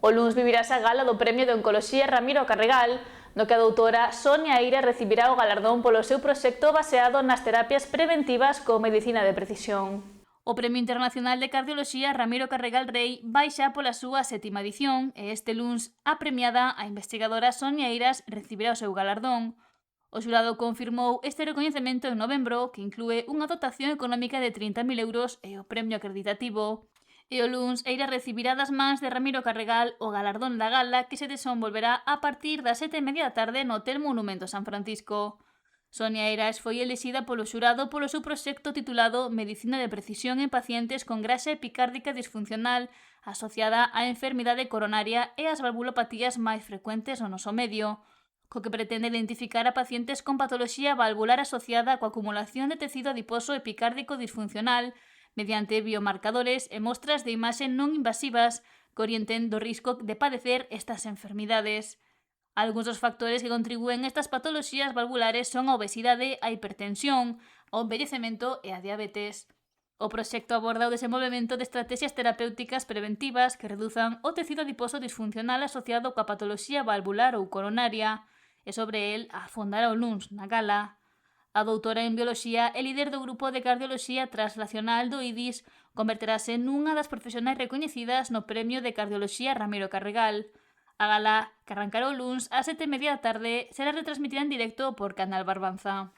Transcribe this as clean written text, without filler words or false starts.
O luns vivirase a gala do Premio de Oncoloxía Ramiro Carregal, no que a doutora Sonia Eira recibirá o galardón polo seu proxecto baseado nas terapias preventivas con medicina de precisión. O Premio Internacional de Cardioloxía Ramiro Carregal Rey vai xa pola súa 7ª edición e este luns a premiada, a investigadora Sonia Eiras, recibirá o seu galardón. O xurado confirmou este recoñecemento en novembro, que inclúe unha dotación económica de 30.000 euros e o premio acreditativo. E o luns, Eira recibirá das mans de Ramiro Carregal o galardón da gala que se desenvolverá a partir das 7:30 da tarde no Hotel Monumento San Francisco. Sonia Eiras foi elixida polo xurado polo seu proxecto titulado Medicina de Precisión en pacientes con grasa epicárdica disfuncional asociada á enfermidade coronaria e ás valvulopatías máis frecuentes no noso medio, co que pretende identificar a pacientes con patoloxía valvular asociada coa acumulación de tecido adiposo epicárdico disfuncional mediante biomarcadores e mostras de imaxe non invasivas que orienten do risco de padecer estas enfermidades. Algúns dos factores que contribúen a estas patoloxías valvulares son a obesidade, a hipertensión, o envellecemento e a diabetes. O proxecto aborda o desenvolvemento de estrategias terapéuticas preventivas que reduzan o tecido adiposo disfuncional asociado coa patoloxía valvular ou coronaria, e sobre el afondará o luns na gala. A doutora en Bioloxía e líder do grupo de Cardioloxía Translacional do IDIS converterase nunha das profesionais recoñecidas no Premio de Cardioloxía Ramiro Carregal. A gala, que arrancará o luns ás 7:30 da tarde, será retransmitida en directo por Canal Barbanza.